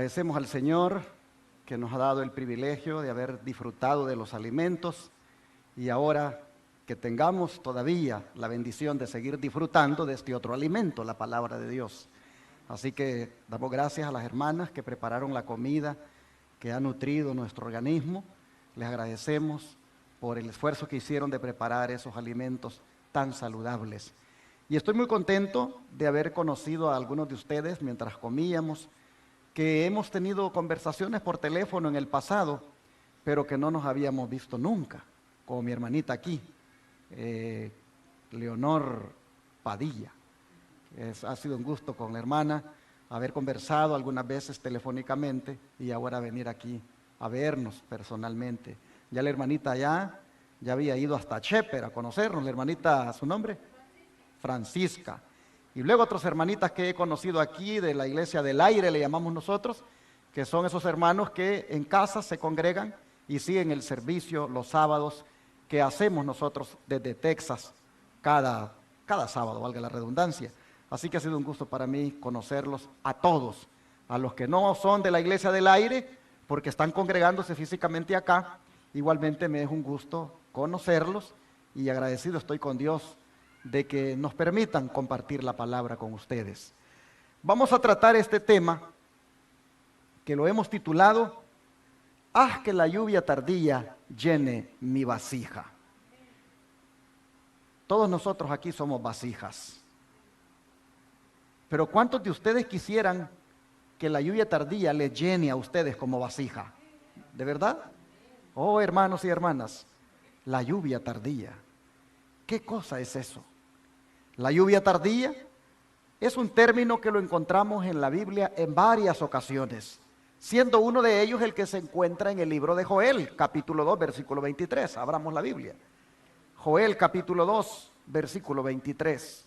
Agradecemos al Señor que nos ha dado el privilegio de haber disfrutado de los alimentos y ahora que tengamos todavía la bendición de seguir disfrutando de este otro alimento, la palabra de Dios. Así que damos gracias a las hermanas que prepararon la comida que ha nutrido nuestro organismo. Les agradecemos por el esfuerzo que hicieron de preparar esos alimentos tan saludables. Y estoy muy contento de haber conocido a algunos de ustedes mientras comíamos, que hemos tenido conversaciones por teléfono en el pasado, pero que no nos habíamos visto nunca, como mi hermanita aquí, Leonor Padilla. Ha sido un gusto con la hermana haber conversado algunas veces telefónicamente y ahora venir aquí a vernos personalmente. Ya la hermanita ya había ido hasta Shepherd a conocernos, la hermanita, ¿su nombre? Francisca. Y luego otras hermanitas que he conocido aquí de la Iglesia del Aire, le llamamos nosotros, que son esos hermanos que en casa se congregan y siguen el servicio los sábados que hacemos nosotros desde Texas cada sábado, valga la redundancia. Así que ha sido un gusto para mí conocerlos a todos, a los que no son de la Iglesia del Aire, porque están congregándose físicamente acá. Igualmente me es un gusto conocerlos y agradecido estoy con Dios de que nos permitan compartir la palabra con ustedes. Vamos a tratar este tema que lo hemos titulado «Haz que la lluvia tardía llene mi vasija». Todos nosotros aquí somos vasijas. Pero ¿cuántos de ustedes quisieran que la lluvia tardía les llene a ustedes como vasija? ¿De verdad? Oh, hermanos y hermanas, la lluvia tardía. ¿Qué cosa es eso? La lluvia tardía es un término que lo encontramos en la Biblia en varias ocasiones, siendo uno de ellos el que se encuentra en el libro de Joel, capítulo 2, versículo 23. Abramos la Biblia. Joel, capítulo 2, versículo 23.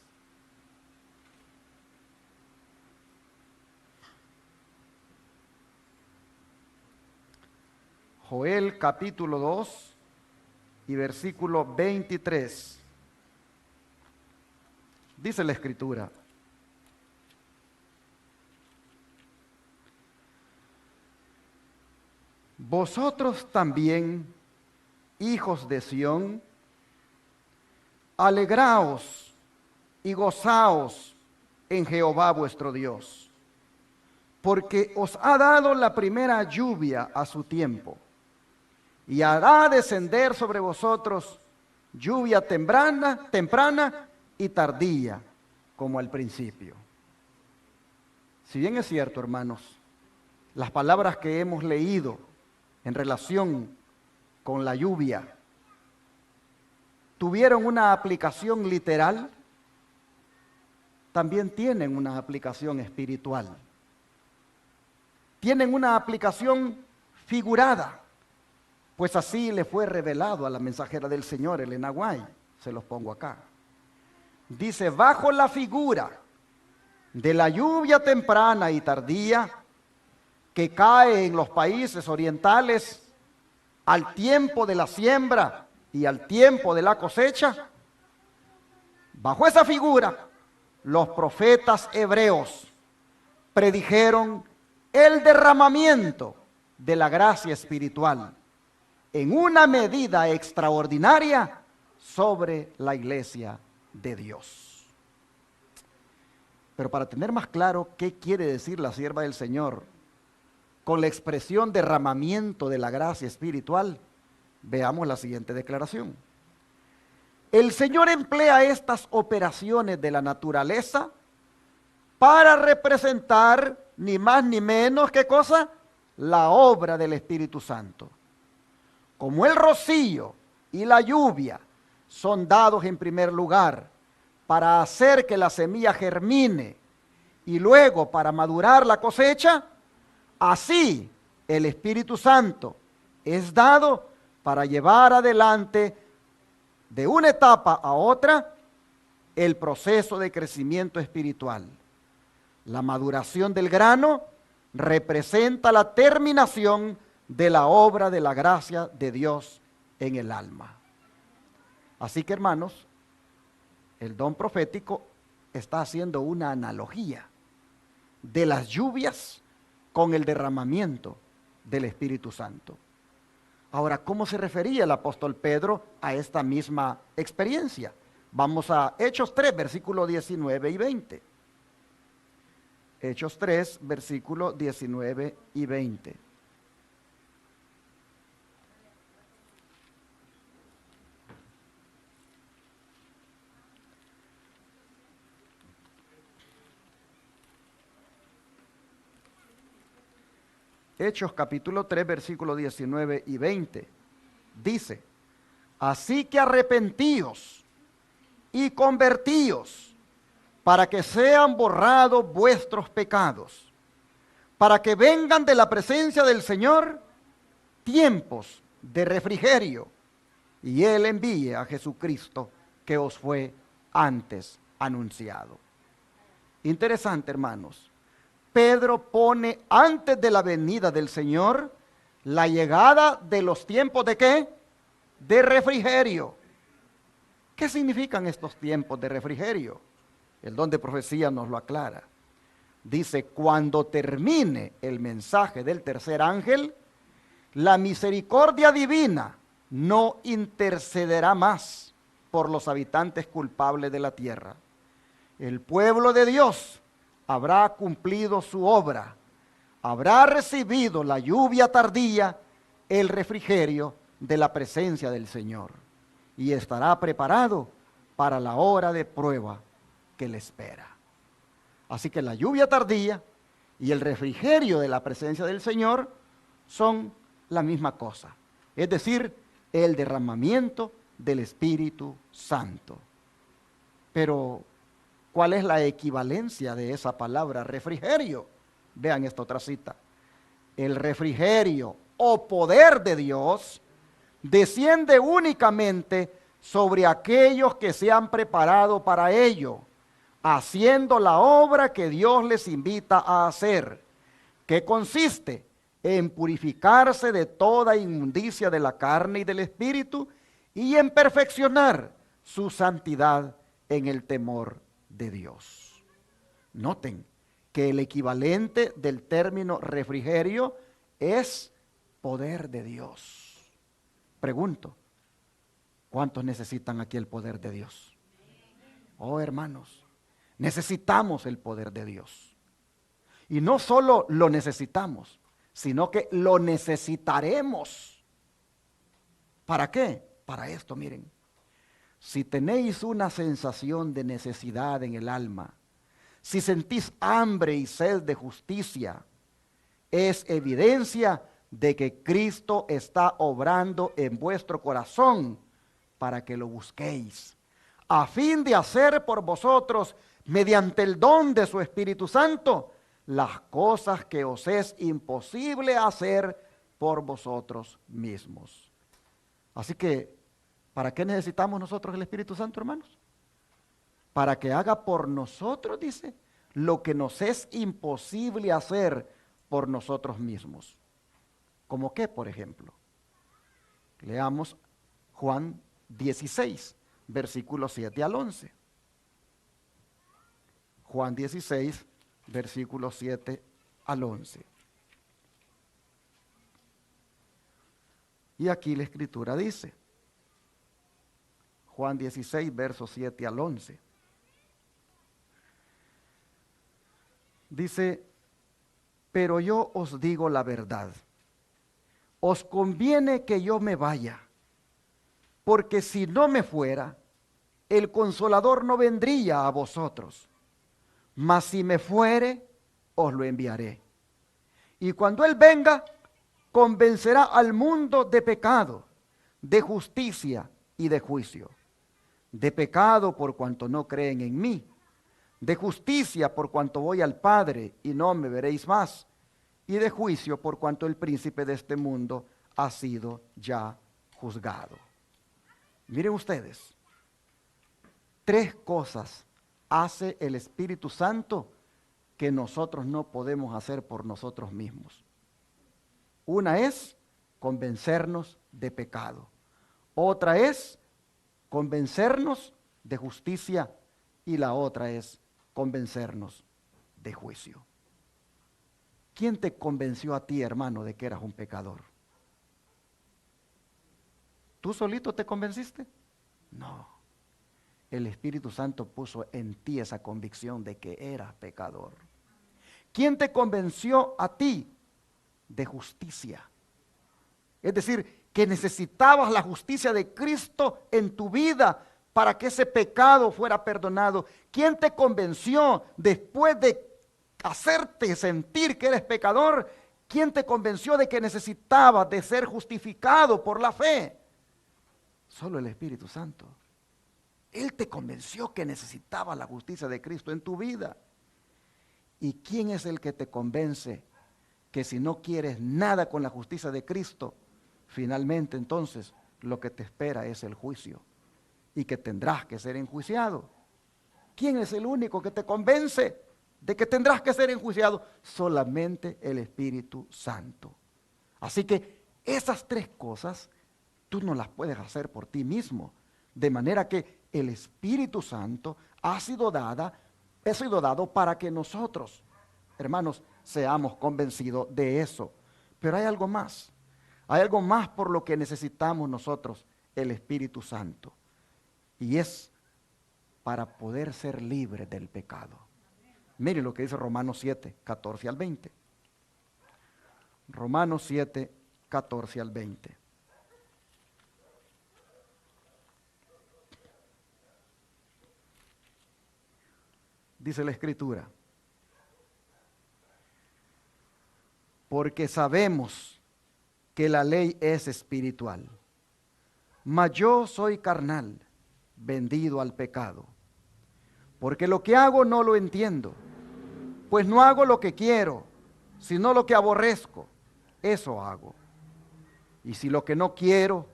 Joel, capítulo 2 y versículo 23. Dice la Escritura: vosotros también, hijos de Sión, alegraos y gozaos en Jehová vuestro Dios, porque os ha dado la primera lluvia a su tiempo, y hará descender sobre vosotros lluvia temprana y tardía, como al principio. Si bien es cierto, hermanos, las palabras que hemos leído en relación con la lluvia tuvieron una aplicación literal, también tienen una aplicación espiritual. Tienen una aplicación figurada, pues así le fue revelado a la mensajera del Señor, Elena White. Se los pongo acá. Dice: bajo la figura de la lluvia temprana y tardía que cae en los países orientales al tiempo de la siembra y al tiempo de la cosecha, bajo esa figura los profetas hebreos predijeron el derramamiento de la gracia espiritual en una medida extraordinaria sobre la iglesia de Dios. Pero para tener más claro qué quiere decir la sierva del Señor con la expresión derramamiento de la gracia espiritual, veamos la siguiente declaración. El Señor emplea estas operaciones de la naturaleza para representar ni más ni menos, ¿qué cosa? La obra del Espíritu Santo. Como el rocío y la lluvia son dados en primer lugar para hacer que la semilla germine y luego para madurar la cosecha, así el Espíritu Santo es dado para llevar adelante de una etapa a otra el proceso de crecimiento espiritual. La maduración del grano representa la terminación de la obra de la gracia de Dios en el alma. Así que, hermanos, el don profético está haciendo una analogía de las lluvias con el derramamiento del Espíritu Santo. Ahora, ¿cómo se refería el apóstol Pedro a esta misma experiencia? Vamos a Hechos 3, versículos 19 y 20. Hechos 3, versículos 19 y 20. Hechos capítulo 3, versículos 19 y 20. Dice, así que arrepentíos y convertíos para que sean borrados vuestros pecados, para que vengan de la presencia del Señor tiempos de refrigerio, y Él envíe a Jesucristo que os fue antes anunciado. Interesante, hermanos. Pedro pone antes de la venida del Señor la llegada de los tiempos de ¿qué? De refrigerio. ¿Qué significan estos tiempos de refrigerio? El don de profecía nos lo aclara. Dice, cuando termine el mensaje del tercer ángel, la misericordia divina no intercederá más por los habitantes culpables de la tierra. El pueblo de Dios habrá cumplido su obra, habrá recibido la lluvia tardía, el refrigerio de la presencia del Señor, y estará preparado para la hora de prueba que le espera. Así que la lluvia tardía y el refrigerio de la presencia del Señor son la misma cosa, es decir, el derramamiento del Espíritu Santo. Pero ¿cuál es la equivalencia de esa palabra refrigerio? Vean esta otra cita. El refrigerio o poder de Dios desciende únicamente sobre aquellos que se han preparado para ello, haciendo la obra que Dios les invita a hacer, que consiste en purificarse de toda inmundicia de la carne y del espíritu y en perfeccionar su santidad en el temor de Dios. Noten que el equivalente del término refrigerio es poder de Dios. Pregunto, ¿cuántos necesitan aquí el poder de Dios? Oh, hermanos, necesitamos el poder de Dios. Y no solo lo necesitamos, sino que lo necesitaremos. ¿Para qué? Para esto, miren. Si tenéis una sensación de necesidad en el alma, si sentís hambre y sed de justicia, es evidencia de que Cristo está obrando en vuestro corazón para que lo busquéis, a fin de hacer por vosotros, mediante el don de su Espíritu Santo, las cosas que os es imposible hacer por vosotros mismos. Así que, ¿para qué necesitamos nosotros el Espíritu Santo, hermanos? Para que haga por nosotros, dice, lo que nos es imposible hacer por nosotros mismos. ¿Cómo qué, por ejemplo? Leamos Juan 16, versículos 7 al 11. Juan 16, versículos 7 al 11. Y aquí la Escritura dice, Juan 16, versos 7 al 11. Dice, pero yo os digo la verdad, os conviene que yo me vaya, porque si no me fuera, el Consolador no vendría a vosotros, mas si me fuere, os lo enviaré. Y cuando Él venga, convencerá al mundo de pecado, de justicia y de juicio. De pecado por cuanto no creen en mí, de justicia por cuanto voy al Padre y no me veréis más, y de juicio por cuanto el príncipe de este mundo ha sido ya juzgado. Miren ustedes, 3 cosas hace el Espíritu Santo que nosotros no podemos hacer por nosotros mismos. Una es convencernos de pecado. Otra es convencernos de justicia y la otra es convencernos de juicio. ¿Quién te convenció a ti, hermano, de que eras un pecador? ¿Tú solito te convenciste? No. El Espíritu Santo puso en ti esa convicción de que eras pecador. ¿Quién te convenció a ti de justicia? Es decir, que necesitabas la justicia de Cristo en tu vida para que ese pecado fuera perdonado. ¿Quién te convenció después de hacerte sentir que eres pecador? ¿Quién te convenció de que necesitabas de ser justificado por la fe? Solo el Espíritu Santo. Él te convenció que necesitabas la justicia de Cristo en tu vida. ¿Y quién es el que te convence que si no quieres nada con la justicia de Cristo, finalmente entonces lo que te espera es el juicio y que tendrás que ser enjuiciado? ¿Quién es el único que te convence de que tendrás que ser enjuiciado? Solamente el Espíritu Santo. Así que esas tres cosas tú no las puedes hacer por ti mismo, de manera que el Espíritu Santo ha sido dado para que nosotros, hermanos, seamos convencidos de eso. Pero hay algo más por lo que necesitamos nosotros el Espíritu Santo, y es para poder ser libres del pecado. Mire lo que dice Romanos 7, 14 al 20. Romanos 7, 14 al 20. Dice la Escritura: porque sabemos que la ley es espiritual, mas yo soy carnal, vendido al pecado. Porque lo que hago no lo entiendo, pues no hago lo que quiero, sino lo que aborrezco, eso hago. Y si lo que no quiero,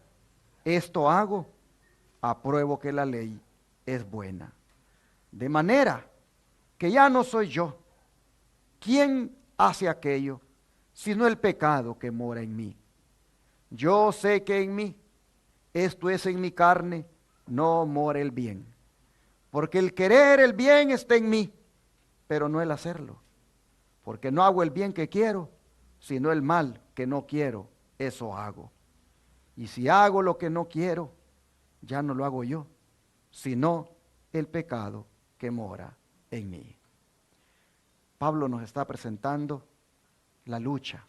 esto hago, apruebo que la ley es buena. De manera que ya no soy yo quien hace aquello, sino el pecado que mora en mí. Yo sé que en mí, esto es en mi carne, no mora el bien. Porque el querer el bien está en mí, pero no el hacerlo. Porque no hago el bien que quiero, sino el mal que no quiero, eso hago. Y si hago lo que no quiero, ya no lo hago yo, sino el pecado que mora en mí. Pablo nos está presentando la lucha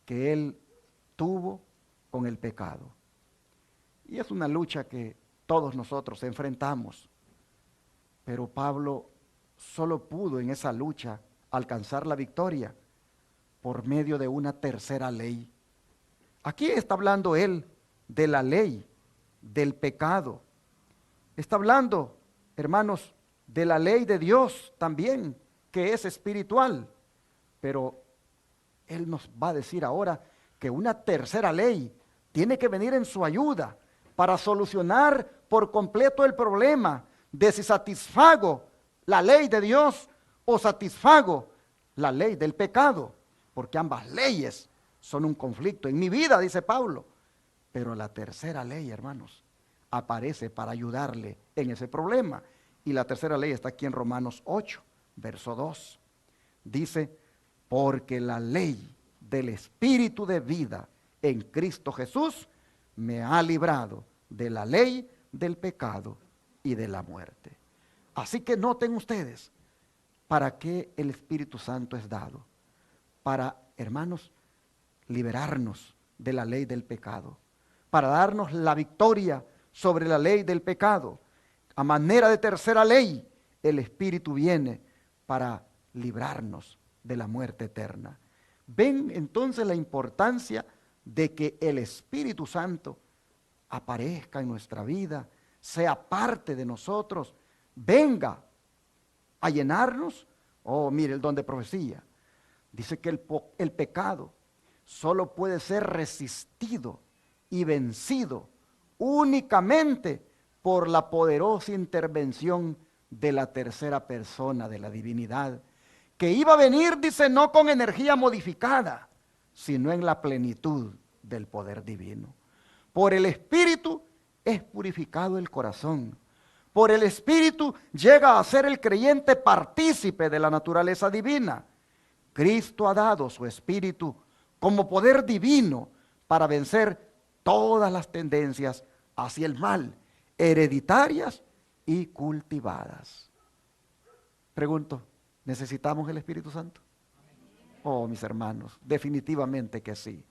que él tuvo con el pecado. Y es una lucha que todos nosotros enfrentamos. Pero Pablo solo pudo en esa lucha alcanzar la victoria por medio de una tercera ley. Aquí está hablando él de la ley, del pecado. Está hablando, hermanos, de la ley de Dios también, que es espiritual. Pero él nos va a decir ahora que una tercera ley tiene que venir en su ayuda para solucionar por completo el problema de si satisfago la ley de Dios o satisfago la ley del pecado, porque ambas leyes son un conflicto en mi vida, dice Pablo. Pero la tercera ley, hermanos, aparece para ayudarle en ese problema. Y la tercera ley está aquí en Romanos 8, verso 2. Dice: porque la ley del Espíritu de vida en Cristo Jesús me ha librado de la ley del pecado y de la muerte. Así que noten ustedes, ¿para qué el Espíritu Santo es dado? Para, hermanos, liberarnos de la ley del pecado, para darnos la victoria sobre la ley del pecado. A manera de tercera ley, el Espíritu viene para librarnos de la muerte eterna. ¿Ven entonces la importancia de que el Espíritu Santo aparezca en nuestra vida, sea parte de nosotros, venga a llenarnos? Oh, mire el don de profecía. Dice que el pecado solo puede ser resistido y vencido únicamente por la poderosa intervención de la tercera persona de la divinidad, que iba a venir, dice, no con energía modificada, sino en la plenitud del poder divino. Por el Espíritu es purificado el corazón. Por el Espíritu llega a ser el creyente partícipe de la naturaleza divina. Cristo ha dado su Espíritu como poder divino para vencer todas las tendencias hacia el mal, hereditarias y cultivadas. Pregunto, ¿necesitamos el Espíritu Santo? Oh, mis hermanos, definitivamente que sí.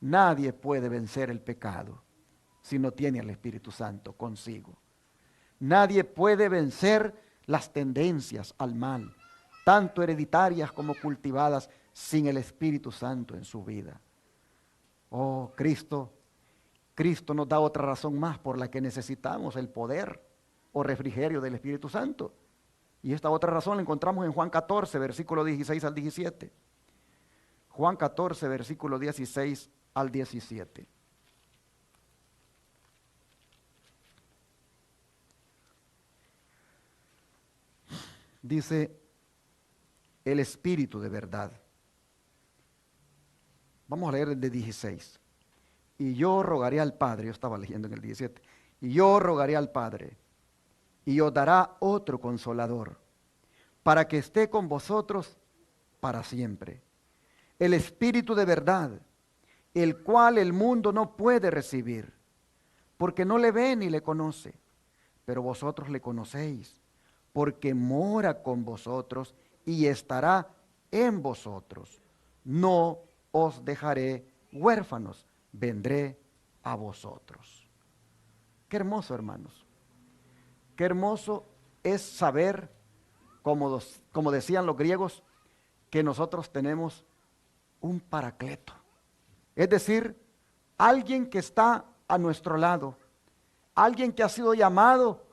Nadie puede vencer el pecado si no tiene al Espíritu Santo consigo. Nadie puede vencer las tendencias al mal, tanto hereditarias como cultivadas, sin el Espíritu Santo en su vida. Oh, Cristo nos da otra razón más por la que necesitamos el poder o refrigerio del Espíritu Santo. Y esta otra razón la encontramos en Juan 14, versículo 16 al 17. Juan 14, versículo 16 al 17. Dice, el Espíritu de verdad. Vamos a leer el de 16. Y yo rogaré al Padre, yo estaba leyendo en el 17, y yo rogaré al Padre, y os dará otro consolador, para que esté con vosotros para siempre. El Espíritu de verdad, el cual el mundo no puede recibir, porque no le ve ni le conoce, pero vosotros le conocéis, porque mora con vosotros y estará en vosotros. No os dejaré huérfanos, vendré a vosotros. Qué hermoso, hermanos. Qué hermoso es saber, como decían los griegos, que nosotros tenemos un paracleto. Es decir, alguien que está a nuestro lado, alguien que ha sido llamado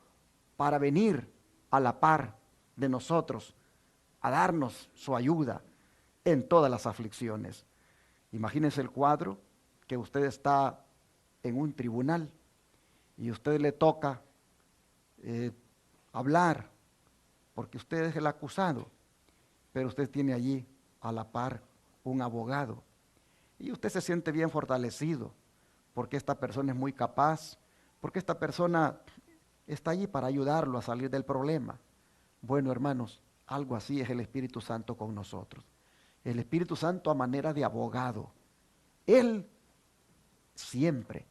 para venir a la par de nosotros, a darnos su ayuda en todas las aflicciones. Imagínense el cuadro que usted está en un tribunal y a usted le toca hablar, porque usted es el acusado, pero usted tiene allí a la par un abogado y usted se siente bien fortalecido porque esta persona es muy capaz, porque esta persona está allí para ayudarlo a salir del problema. Bueno, hermanos, algo así es el Espíritu Santo con nosotros. El Espíritu Santo a manera de abogado. Él siempre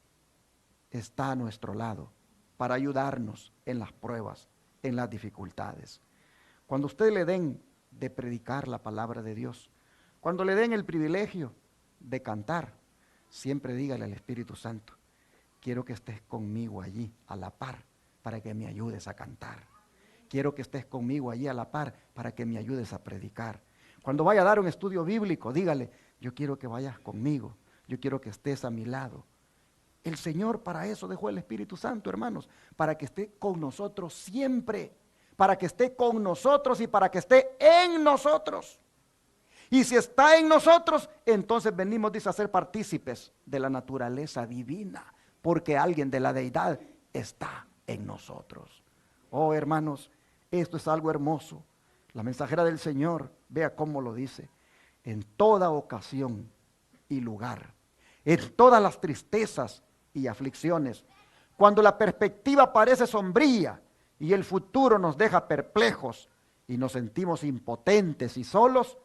está a nuestro lado para ayudarnos en las pruebas, en las dificultades. Cuando usted le den de predicar la palabra de Dios, cuando le den el privilegio de cantar, siempre dígale al Espíritu Santo, quiero que estés conmigo allí a la par para que me ayudes a cantar. Quiero que estés conmigo allí a la par para que me ayudes a predicar. Cuando vaya a dar un estudio bíblico, dígale, yo quiero que vayas conmigo, yo quiero que estés a mi lado. El Señor para eso dejó el Espíritu Santo, hermanos, para que esté con nosotros siempre, para que esté con nosotros y para que esté en nosotros. Y si está en nosotros, entonces venimos, dice, a ser partícipes de la naturaleza divina, porque alguien de la deidad está en nosotros. Oh, hermanos, esto es algo hermoso. La mensajera del Señor, vea cómo lo dice, en toda ocasión y lugar, en todas las tristezas y aflicciones, cuando la perspectiva parece sombría y el futuro nos deja perplejos y nos sentimos impotentes y solos,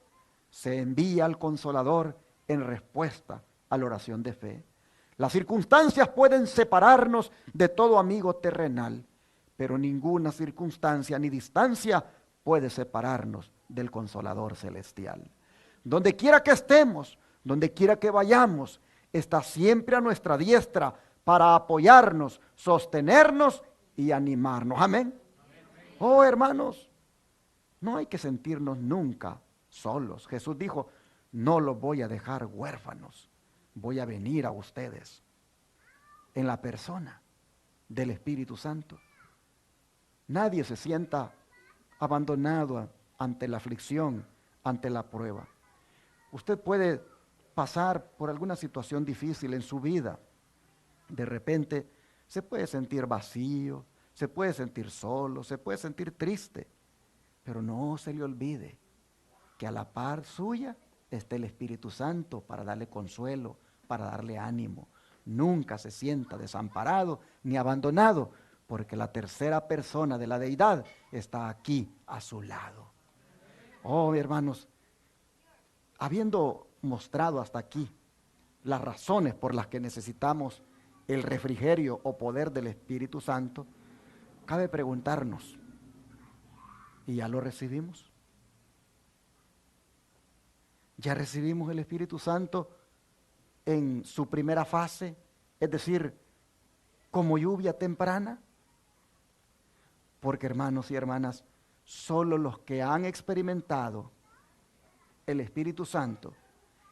se envía al Consolador en respuesta a la oración de fe. Las circunstancias pueden separarnos de todo amigo terrenal, pero ninguna circunstancia ni distancia puede separarnos del Consolador celestial. Donde quiera que estemos, donde quiera que vayamos, está siempre a nuestra diestra para apoyarnos, sostenernos y animarnos. Amén. Oh, hermanos, no hay que sentirnos nunca solos. Jesús dijo, no los voy a dejar huérfanos, voy a venir a ustedes en la persona del Espíritu Santo. Nadie se sienta abandonado ante la aflicción, ante la prueba. Usted puede pasar por alguna situación difícil en su vida. De repente se puede sentir vacío, se puede sentir solo, se puede sentir triste, pero no se le olvide que a la par suya está el Espíritu Santo para darle consuelo, para darle ánimo. Nunca se sienta desamparado ni abandonado, porque la tercera persona de la deidad está aquí a su lado. Oh, hermanos, Habiendo mostrado hasta aquí las razones por las que necesitamos el refrigerio o poder del Espíritu Santo, cabe preguntarnos, ¿y ya lo recibimos? ¿Ya recibimos el Espíritu Santo en su primera fase? Es decir, como lluvia temprana. Porque hermanos y hermanas, solo los que han experimentado el Espíritu Santo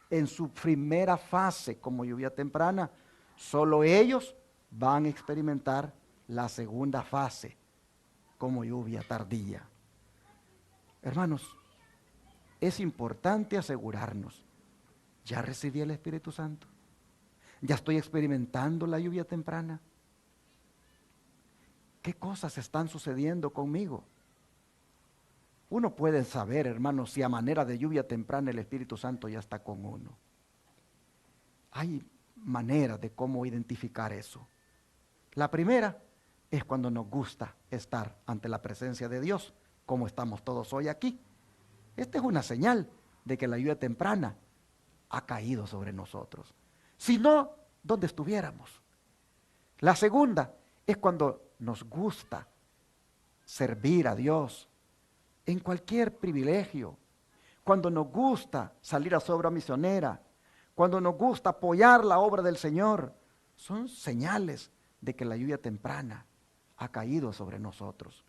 en su primera fase como lluvia temprana, solo ellos van a experimentar la segunda fase como lluvia tardía. Hermanos, es importante asegurarnos, ¿ya recibí el Espíritu Santo? ¿Ya estoy experimentando la lluvia temprana? ¿Qué cosas están sucediendo conmigo? Uno puede saber, hermanos, si a manera de lluvia temprana el Espíritu Santo ya está con uno. Hay maneras de cómo identificar eso. La primera es cuando nos gusta estar ante la presencia de Dios, como estamos todos hoy aquí. Esta es una señal de que la lluvia temprana ha caído sobre nosotros. Si no, ¿dónde estuviéramos? La segunda es cuando nos gusta servir a Dios en cualquier privilegio, cuando nos gusta salir a su obra misionera, cuando nos gusta apoyar la obra del Señor, son señales de que la lluvia temprana ha caído sobre nosotros.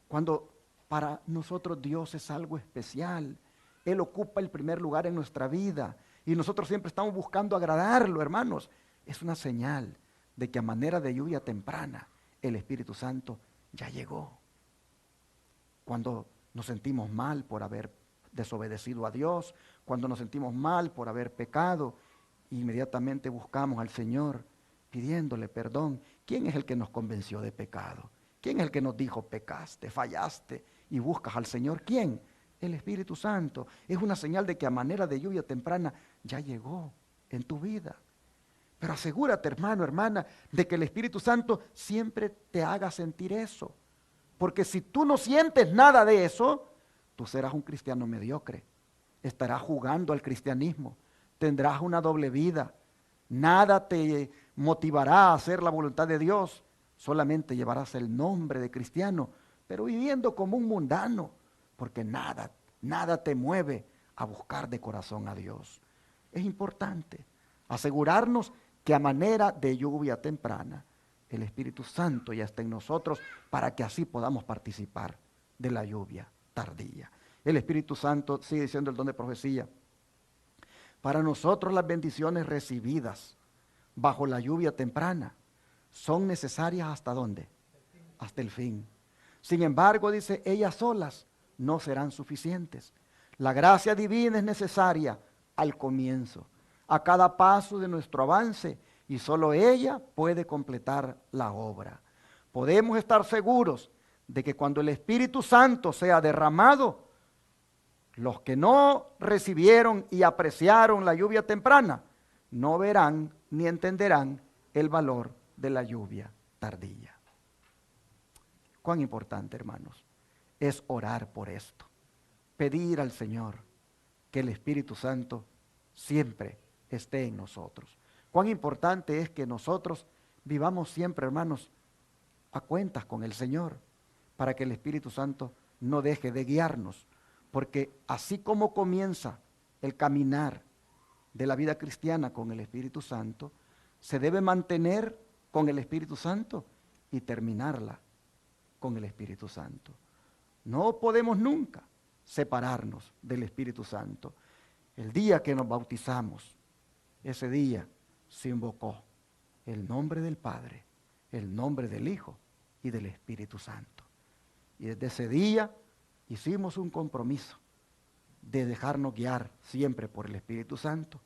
Cuando para nosotros Dios es algo especial, Él ocupa el primer lugar en nuestra vida y nosotros siempre estamos buscando agradarlo, hermanos, es una señal de que a manera de lluvia temprana el Espíritu Santo ya llegó. Cuando nos sentimos mal por haber desobedecido a Dios, cuando nos sentimos mal por haber pecado, inmediatamente buscamos al Señor pidiéndole perdón. ¿Quién es el que nos convenció de pecado? ¿Quién es el que nos dijo pecaste, fallaste y buscas al Señor? ¿Quién? El Espíritu Santo. Es una señal de que a manera de lluvia temprana ya llegó en tu vida. Pero asegúrate, hermano, hermana, de que el Espíritu Santo siempre te haga sentir eso. Porque si tú no sientes nada de eso, tú serás un cristiano mediocre. Estarás jugando al cristianismo. Tendrás una doble vida. Nada te motivará a hacer la voluntad de Dios. Solamente llevarás el nombre de cristiano, pero viviendo como un mundano. Porque nada te mueve a buscar de corazón a Dios. Es importante asegurarnos que a manera de lluvia temprana, el Espíritu Santo ya está en nosotros para que así podamos participar de la lluvia tardía. El Espíritu Santo, sigue diciendo el don de profecía, para nosotros las bendiciones recibidas bajo la lluvia temprana son necesarias ¿hasta dónde? Hasta el fin. Sin embargo, dice, ellas solas no serán suficientes. La gracia divina es necesaria al comienzo, a cada paso de nuestro avance, y solo ella puede completar la obra. Podemos estar seguros de que cuando el Espíritu Santo sea derramado, los que no recibieron y apreciaron la lluvia temprana, no verán ni entenderán el valor de la lluvia tardía. Cuán importante, hermanos, es orar por esto. Pedir al Señor que el Espíritu Santo siempre esté en nosotros. Cuán importante es que nosotros vivamos siempre, hermanos, a cuentas con el Señor, para que el Espíritu Santo no deje de guiarnos. Porque así como comienza el caminar de la vida cristiana con el Espíritu Santo, se debe mantener con el Espíritu Santo y terminarla con el Espíritu Santo. No podemos nunca separarnos del Espíritu Santo. El día que nos bautizamos, ese día se invocó el nombre del Padre, el nombre del Hijo y del Espíritu Santo. Y desde ese día hicimos un compromiso de dejarnos guiar siempre por el Espíritu Santo.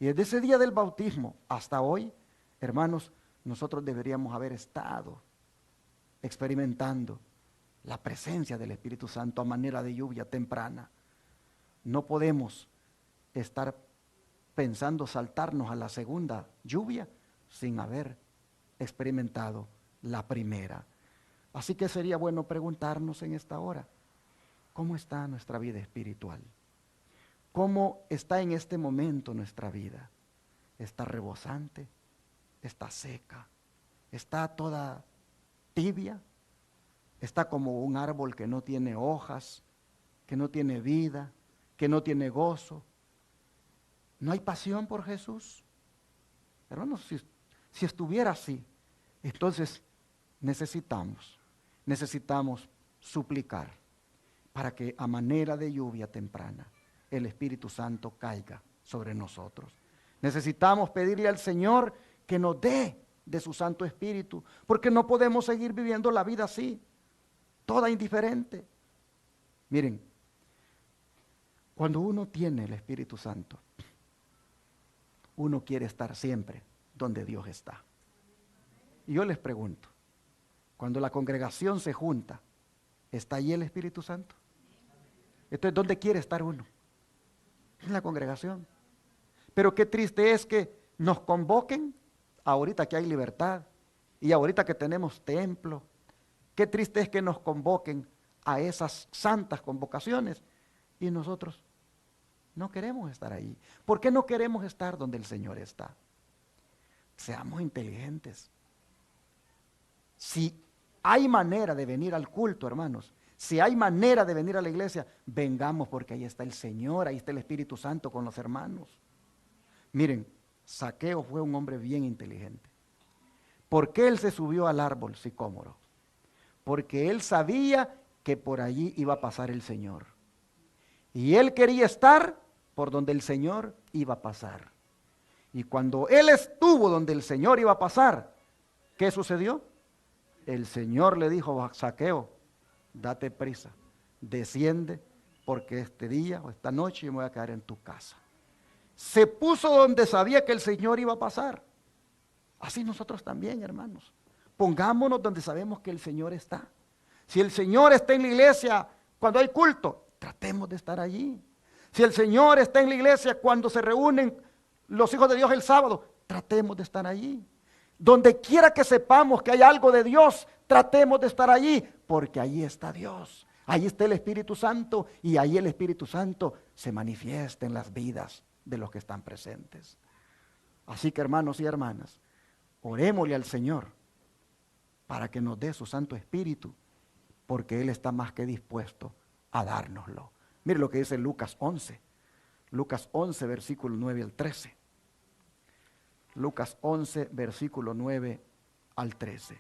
Y desde ese día del bautismo hasta hoy, hermanos, nosotros deberíamos haber estado experimentando la presencia del Espíritu Santo a manera de lluvia temprana. No podemos estar pensando saltarnos a la segunda lluvia sin haber experimentado la primera. Así que sería bueno preguntarnos en esta hora, ¿cómo está nuestra vida espiritual? ¿Cómo está en este momento nuestra vida? ¿Está rebosante? ¿Está seca? ¿Está toda tibia? ¿Está como un árbol que no tiene hojas, que no tiene vida, que no tiene gozo? ¿No hay pasión por Jesús? Hermanos, si estuviera así, entonces necesitamos suplicar para que a manera de lluvia temprana el Espíritu Santo caiga sobre nosotros. Necesitamos pedirle al Señor que nos dé de su Santo Espíritu, porque no podemos seguir viviendo la vida así, toda indiferente. Miren, cuando uno tiene el Espíritu Santo, uno quiere estar siempre donde Dios está. Y yo les pregunto, cuando la congregación se junta, ¿está allí el Espíritu Santo? Entonces, ¿dónde quiere estar uno? En la congregación. Pero qué triste es que nos convoquen ahorita que hay libertad y ahorita que tenemos templo. Qué triste es que nos convoquen a esas santas convocaciones y nosotros no queremos estar ahí. ¿Por qué no queremos estar donde el Señor está? Seamos inteligentes. Si hay manera de venir al culto, hermanos, si hay manera de venir a la iglesia, vengamos porque ahí está el Señor, ahí está el Espíritu Santo con los hermanos. Miren, Zaqueo fue un hombre bien inteligente. ¿Por qué él se subió al árbol sicómoro? Porque él sabía que por allí iba a pasar el Señor. Y él quería estar por donde el Señor iba a pasar. Y cuando él estuvo donde el Señor iba a pasar, ¿qué sucedió? El Señor le dijo a Zaqueo, date prisa, desciende, porque este día o esta noche yo me voy a quedar en tu casa. Se puso donde sabía que el Señor iba a pasar. Así nosotros también, hermanos. Pongámonos donde sabemos que el Señor está. Si el Señor está en la iglesia cuando hay culto, tratemos de estar allí. Si el Señor está en la iglesia cuando se reúnen los hijos de Dios el sábado, tratemos de estar allí. Donde quiera que sepamos que hay algo de Dios, tratemos de estar allí, porque allí está Dios. Ahí está el Espíritu Santo y ahí el Espíritu Santo se manifiesta en las vidas de los que están presentes. Así que, hermanos y hermanas, orémosle al Señor para que nos dé su Santo Espíritu, porque Él está más que dispuesto a dárnoslo. Mire lo que dice Lucas 11. Lucas 11, versículo 9 al 13. Lucas 11, versículo 9 al 13.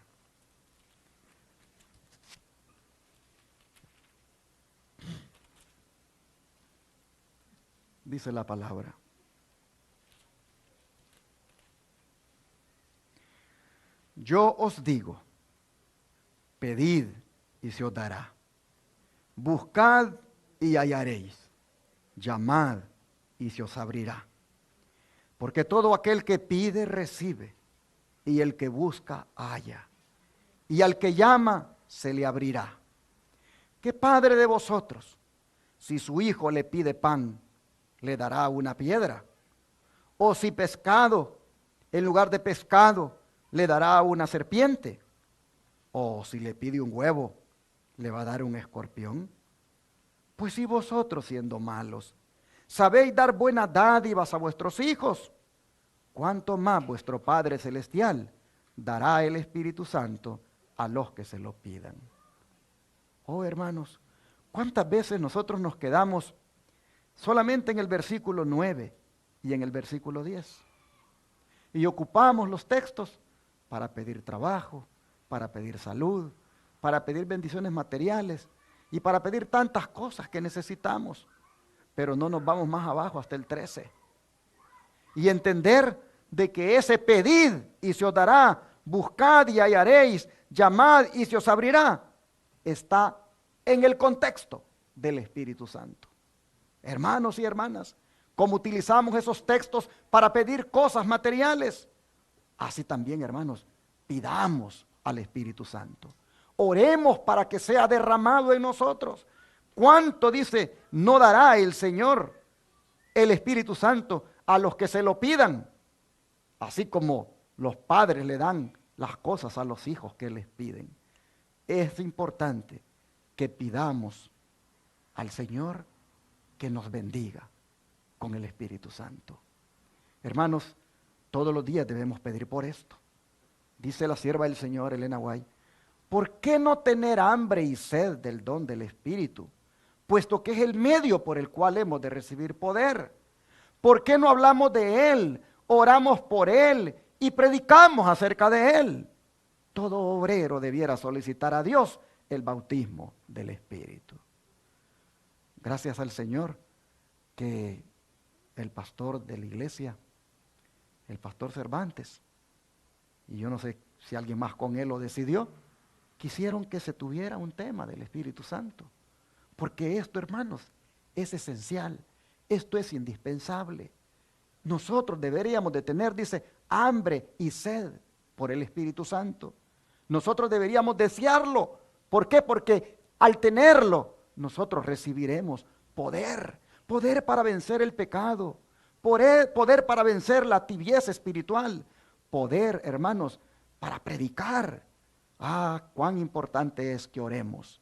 Dice la palabra. Yo os digo, pedid y se os dará. Buscad y hallaréis. Llamad y se os abrirá. Porque todo aquel que pide, recibe. Y el que busca, halla. Y al que llama, se le abrirá. ¿Qué padre de vosotros, si su hijo le pide pan, le dará una piedra? O si pescado, en lugar de pescado, le dará una serpiente? O si le pide un huevo, ¿le va a dar un escorpión? Pues si vosotros, siendo malos, sabéis dar buenas dádivas a vuestros hijos, ¿cuánto más vuestro Padre Celestial dará el Espíritu Santo a los que se lo pidan? Oh, hermanos, ¿cuántas veces nosotros nos quedamos solamente en el versículo 9 y en el versículo 10? Y ocupamos los textos para pedir trabajo, para pedir salud, para pedir bendiciones materiales y para pedir tantas cosas que necesitamos. Pero no nos vamos más abajo hasta el 13. Y entender de que ese pedid y se os dará, buscad y hallaréis, llamad y se os abrirá, está en el contexto del Espíritu Santo. Hermanos y hermanas, como utilizamos esos textos para pedir cosas materiales, así también, hermanos, pidamos al Espíritu Santo. Oremos para que sea derramado en nosotros. ¿Cuánto, dice, no dará el Señor, el Espíritu Santo, a los que se lo pidan? Así como los padres le dan las cosas a los hijos que les piden. Es importante que pidamos al Señor que nos bendiga, con el Espíritu Santo. Hermanos, todos los días debemos pedir por esto. Dice la sierva del Señor, Elena White, ¿por qué no tener hambre y sed del don del Espíritu? Puesto que es el medio por el cual hemos de recibir poder. ¿Por qué no hablamos de Él, oramos por Él y predicamos acerca de Él? Todo obrero debiera solicitar a Dios el bautismo del Espíritu. Gracias al Señor que el pastor de la iglesia, el pastor Cervantes, y yo no sé si alguien más con él lo decidió, quisieron que se tuviera un tema del Espíritu Santo. Porque esto, hermanos, es esencial, esto es indispensable. Nosotros deberíamos de tener, dice, hambre y sed por el Espíritu Santo. Nosotros deberíamos desearlo. ¿Por qué? Porque al tenerlo, nosotros recibiremos poder, poder para vencer el pecado, poder para vencer la tibieza espiritual, poder, hermanos, para predicar. Ah, cuán importante es que oremos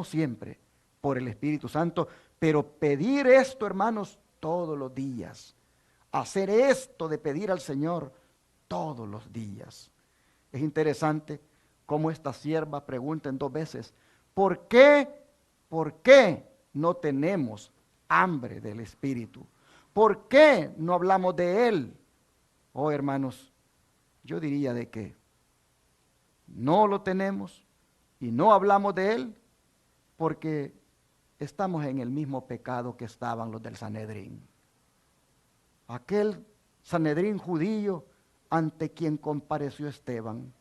siempre por el Espíritu Santo, pero pedir esto, hermanos, todos los días. Hacer esto de pedir al Señor todos los días. Es interesante cómo esta sierva pregunta en 2 veces, ¿por qué no tenemos hambre del Espíritu? ¿Por qué no hablamos de Él? Oh, hermanos, yo diría de que no lo tenemos y no hablamos de Él porque estamos en el mismo pecado que estaban los del Sanedrín. Aquel Sanedrín judío ante quien compareció Esteban.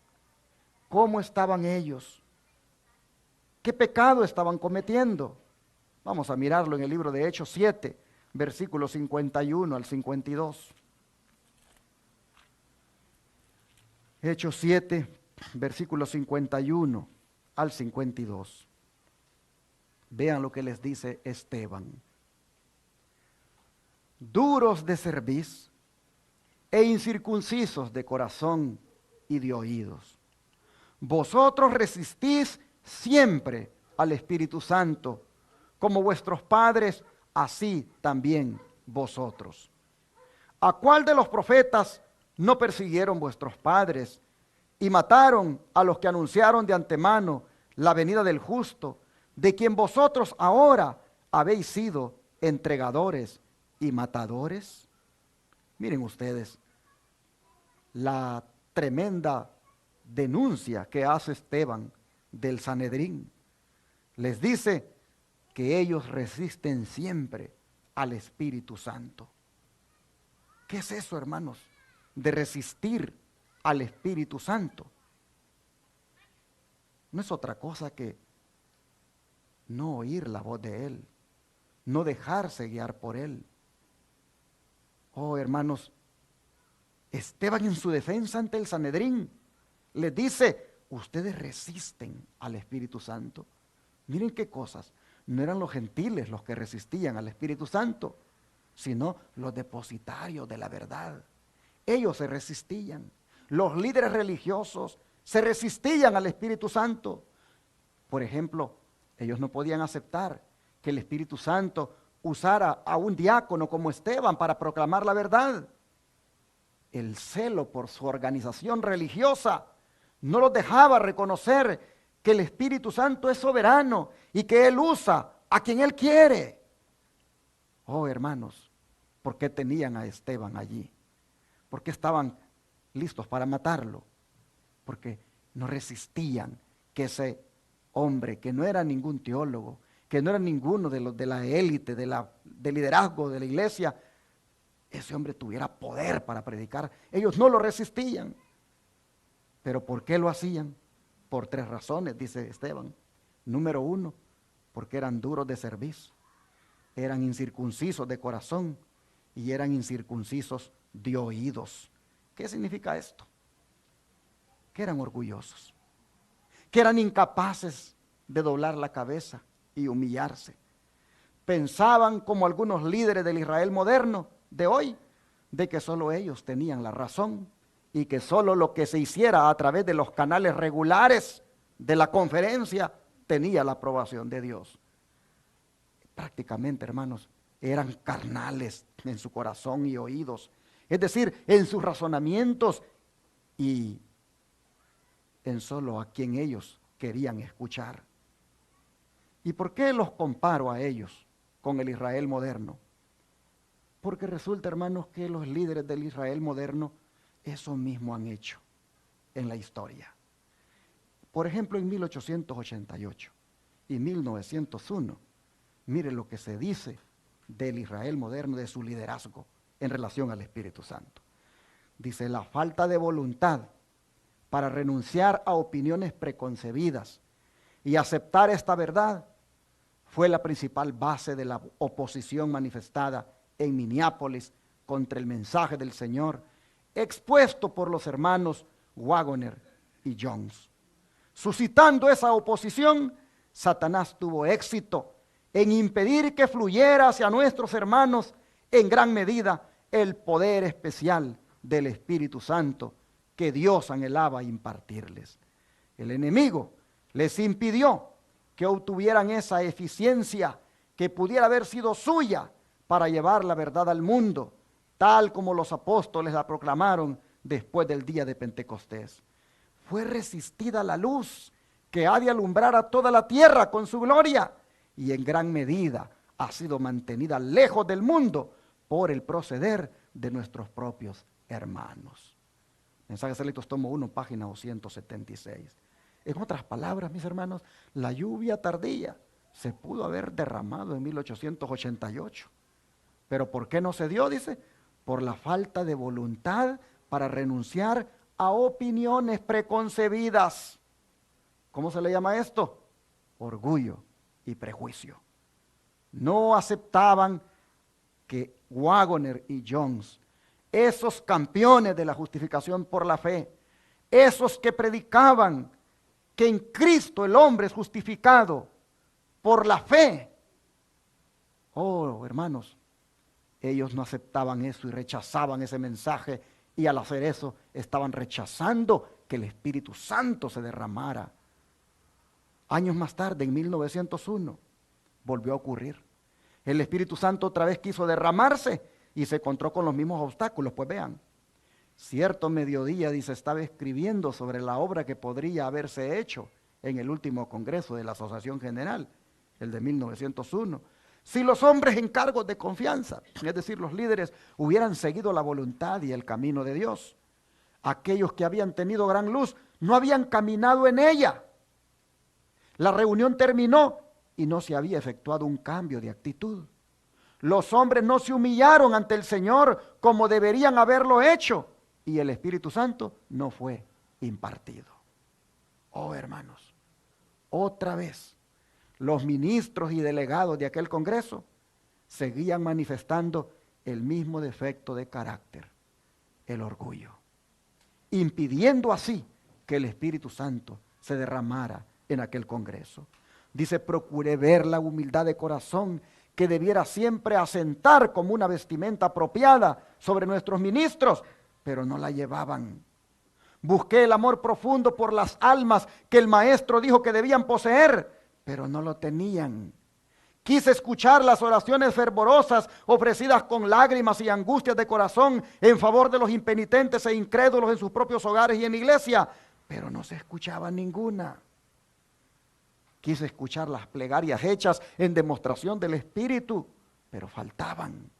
¿Cómo estaban ellos? ¿Qué pecado estaban cometiendo? Vamos a mirarlo en el libro de Hechos 7, versículos 51 al 52. Hechos 7, versículos 51 al 52. Vean lo que les dice Esteban. Duros de cerviz e incircuncisos de corazón y de oídos. Vosotros resistís siempre al Espíritu Santo, como vuestros padres, así también vosotros. ¿A cuál de los profetas no persiguieron vuestros padres y mataron a los que anunciaron de antemano la venida del justo, de quien vosotros ahora habéis sido entregadores y matadores? Miren ustedes la tremenda denuncia que hace Esteban del Sanedrín. Les dice que ellos resisten siempre al Espíritu Santo. ¿Qué es eso, hermanos? De resistir al Espíritu Santo. No es otra cosa que no oír la voz de Él, no dejarse guiar por Él. Oh, hermanos, Esteban en su defensa ante el Sanedrín les dice, ustedes resisten al Espíritu Santo. Miren qué cosas, no eran los gentiles los que resistían al Espíritu Santo, sino los depositarios de la verdad. Ellos se resistían, los líderes religiosos se resistían al Espíritu Santo. Por ejemplo, ellos no podían aceptar que el Espíritu Santo usara a un diácono como Esteban para proclamar la verdad. El celo por su organización religiosa no los dejaba reconocer que el Espíritu Santo es soberano y que Él usa a quien Él quiere. Oh, hermanos, ¿por qué tenían a Esteban allí? ¿Por qué estaban listos para matarlo? Porque no resistían que ese hombre, que no era ningún teólogo, que no era ninguno de los de la élite, del liderazgo de la iglesia, ese hombre tuviera poder para predicar. Ellos no lo resistían. ¿Pero por qué lo hacían? Por 3 razones, dice Esteban. Número 1, porque eran duros de cerviz, eran incircuncisos de corazón y eran incircuncisos de oídos. ¿Qué significa esto? Que eran orgullosos, que eran incapaces de doblar la cabeza y humillarse. Pensaban, como algunos líderes del Israel moderno de hoy, de que solo ellos tenían la razón y que solo lo que se hiciera a través de los canales regulares de la conferencia tenía la aprobación de Dios. Prácticamente, hermanos, eran carnales en su corazón y oídos, es decir, en sus razonamientos y en solo a quien ellos querían escuchar. ¿Y por qué los comparo a ellos con el Israel moderno? Porque resulta, hermanos, que los líderes del Israel moderno eso mismo han hecho en la historia. Por ejemplo, en 1888 y 1901, mire lo que se dice del Israel moderno, de su liderazgo en relación al Espíritu Santo. Dice, la falta de voluntad para renunciar a opiniones preconcebidas y aceptar esta verdad fue la principal base de la oposición manifestada en Minneapolis contra el mensaje del Señor, expuesto por los hermanos Waggoner y Jones. Suscitando esa oposición, Satanás tuvo éxito en impedir que fluyera hacia nuestros hermanos en gran medida el poder especial del Espíritu Santo que Dios anhelaba impartirles. El enemigo les impidió que obtuvieran esa eficiencia que pudiera haber sido suya para llevar la verdad al mundo, tal como los apóstoles la proclamaron después del día de Pentecostés. Fue resistida la luz que ha de alumbrar a toda la tierra con su gloria y en gran medida ha sido mantenida lejos del mundo por el proceder de nuestros propios hermanos. Mensajes Selectos, tomo 1, página 276. En otras palabras, mis hermanos, la lluvia tardía se pudo haber derramado en 1888. ¿Pero por qué no se dio? Dice, por la falta de voluntad para renunciar a opiniones preconcebidas. ¿Cómo se le llama esto? Orgullo y prejuicio. No aceptaban que Waggoner y Jones, esos campeones de la justificación por la fe, esos que predicaban que en Cristo el hombre es justificado por la fe. Oh, hermanos, ellos no aceptaban eso y rechazaban ese mensaje, y al hacer eso estaban rechazando que el Espíritu Santo se derramara. Años más tarde, en 1901, volvió a ocurrir. El Espíritu Santo otra vez quiso derramarse y se encontró con los mismos obstáculos. Pues vean, cierto mediodía, dice, estaba escribiendo sobre la obra que podría haberse hecho en el último congreso de la Asociación General, el de 1901. Si los hombres en cargos de confianza, es decir, los líderes, hubieran seguido la voluntad y el camino de Dios, aquellos que habían tenido gran luz no habían caminado en ella. La reunión terminó y no se había efectuado un cambio de actitud. Los hombres no se humillaron ante el Señor como deberían haberlo hecho, y el Espíritu Santo no fue impartido. Oh, hermanos, otra vez los ministros y delegados de aquel congreso seguían manifestando el mismo defecto de carácter, el orgullo, impidiendo así que el Espíritu Santo se derramara en aquel congreso. Dice, procuré ver la humildad de corazón que debiera siempre asentar como una vestimenta apropiada sobre nuestros ministros, pero no la llevaban. Busqué el amor profundo por las almas que el maestro dijo que debían poseer, pero no lo tenían. Quise escuchar las oraciones fervorosas ofrecidas con lágrimas y angustias de corazón en favor de los impenitentes e incrédulos en sus propios hogares y en la iglesia, pero no se escuchaba ninguna. Quise escuchar las plegarias hechas en demostración del Espíritu, pero faltaban.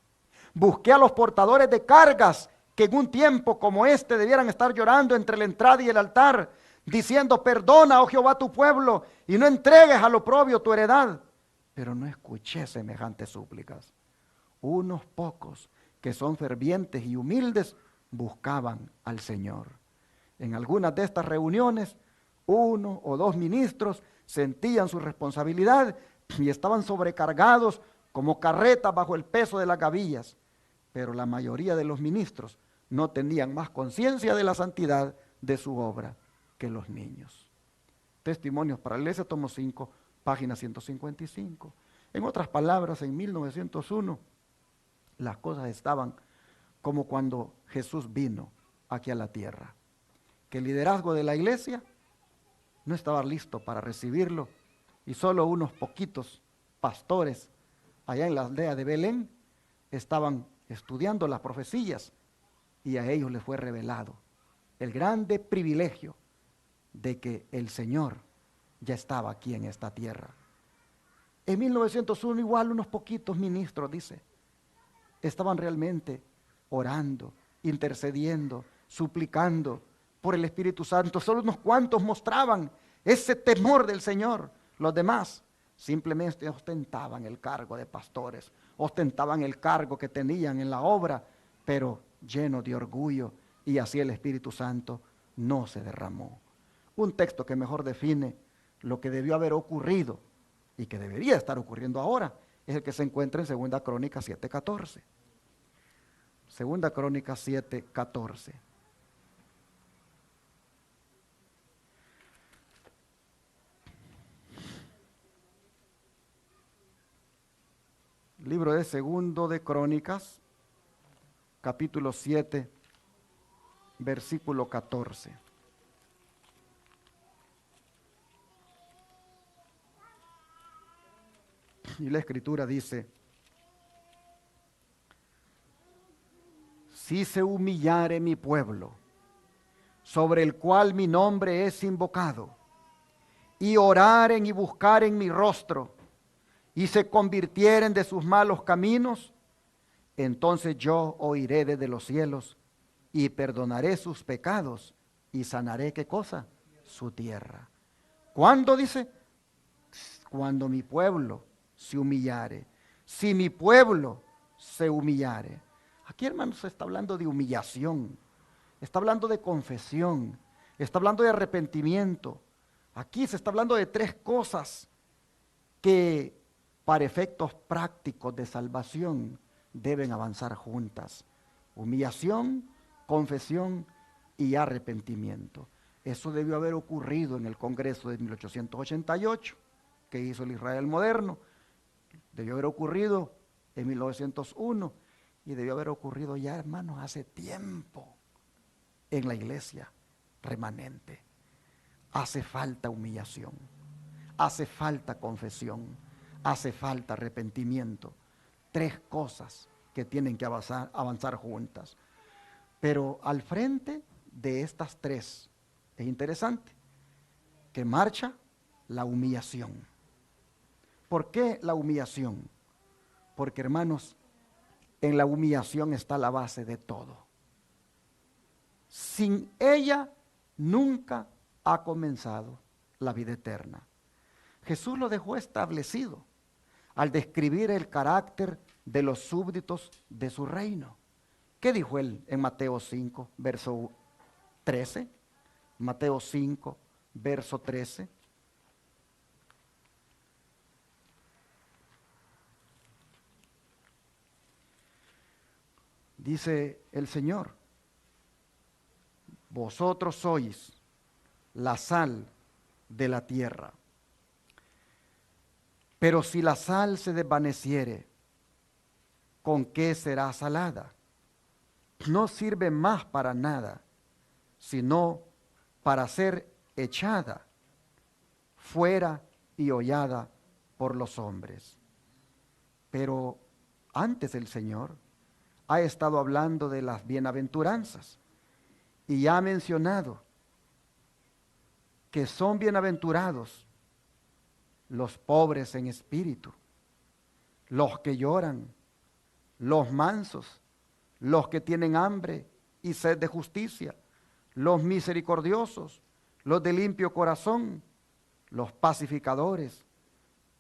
Busqué a los portadores de cargas que en un tiempo como este debieran estar llorando entre la entrada y el altar, diciendo, perdona, oh Jehová, tu pueblo, y no entregues al oprobio tu heredad. Pero no escuché semejantes súplicas. Unos pocos que son fervientes y humildes buscaban al Señor. En algunas de estas reuniones, 1 o 2 ministros sentían su responsabilidad y estaban sobrecargados como carretas bajo el peso de las gavillas, pero la mayoría de los ministros no tenían más conciencia de la santidad de su obra que los niños. Testimonios para la Iglesia, tomo 5, página 155. En otras palabras, en 1901, las cosas estaban como cuando Jesús vino aquí a la tierra, que el liderazgo de la iglesia no estaba listo para recibirlo y solo unos poquitos pastores allá en la aldea de Belén, estaban estudiando las profecías y a ellos les fue revelado el grande privilegio de que el Señor ya estaba aquí en esta tierra. En 1901 igual unos poquitos ministros, dice, estaban realmente orando, intercediendo, suplicando por el Espíritu Santo. Solo unos cuantos mostraban ese temor del Señor. Los demás simplemente ostentaban el cargo de pastores, ostentaban el cargo que tenían en la obra, pero lleno de orgullo, y así el Espíritu Santo no se derramó. Un texto que mejor define lo que debió haber ocurrido y que debería estar ocurriendo ahora es el que se encuentra en 2 Crónicas 7:14. 2 Crónicas 7:14. Libro de 2 Crónicas, capítulo 7, versículo 14. Y la Escritura dice: si se humillare mi pueblo, sobre el cual mi nombre es invocado, y oraren y buscaren mi rostro, y se convirtieren de sus malos caminos, entonces yo oiré desde los cielos y perdonaré sus pecados y sanaré, ¿qué cosa? Su tierra. ¿Cuándo dice? Cuando mi pueblo se humillare. Si mi pueblo se humillare. Aquí, hermanos, se está hablando de humillación, está hablando de confesión, está hablando de arrepentimiento. Aquí se está hablando de tres cosas que para efectos prácticos de salvación deben avanzar juntas: humillación, confesión y arrepentimiento. Eso debió haber ocurrido en el Congreso de 1888 que hizo el Israel moderno, debió haber ocurrido en 1901 y debió haber ocurrido ya, hermanos, hace tiempo en la iglesia remanente. Hace falta humillación, hace falta confesión, hace falta arrepentimiento. Tres cosas que tienen que avanzar juntas. Pero al frente de estas tres, es interesante que marcha la humillación. ¿Por qué la humillación? Porque, hermanos, en la humillación está la base de todo. Sin ella nunca ha comenzado la vida eterna. Jesús lo dejó establecido al describir el carácter de los súbditos de su reino. ¿Qué dijo él en Mateo 5, verso 13? Mateo 5, verso 13. Dice el Señor: vosotros sois la sal de la tierra. Pero si la sal se desvaneciere, ¿con qué será salada? No sirve más para nada, sino para ser echada fuera y hollada por los hombres. Pero antes el Señor ha estado hablando de las bienaventuranzas y ha mencionado que son bienaventurados los pobres en espíritu, los que lloran, los mansos, los que tienen hambre y sed de justicia, los misericordiosos, los de limpio corazón, los pacificadores,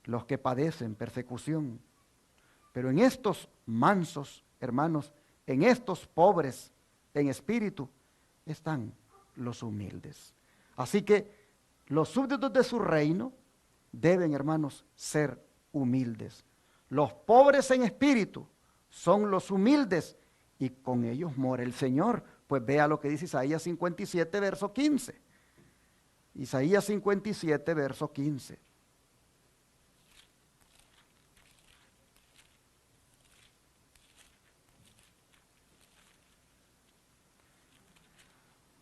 los que padecen persecución. Pero en estos mansos, hermanos, en estos pobres en espíritu, están los humildes. Así que los súbditos de su reino deben, hermanos, ser humildes. Los pobres en espíritu son los humildes y con ellos mora el Señor. Pues vea lo que dice Isaías 57, verso 15. Isaías 57, verso 15.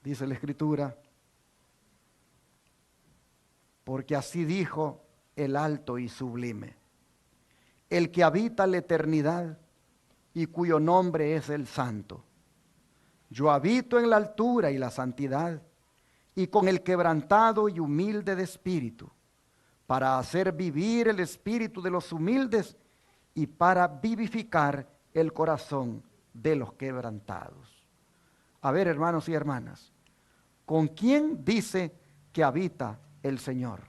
Dice la Escritura: porque así dijo el alto y sublime, el que habita la eternidad y cuyo nombre es el Santo. Yo habito en la altura y la santidad, y con el quebrantado y humilde de espíritu, para hacer vivir el espíritu de los humildes y para vivificar el corazón de los quebrantados. A ver, hermanos y hermanas, ¿con quién dice que habita el Señor?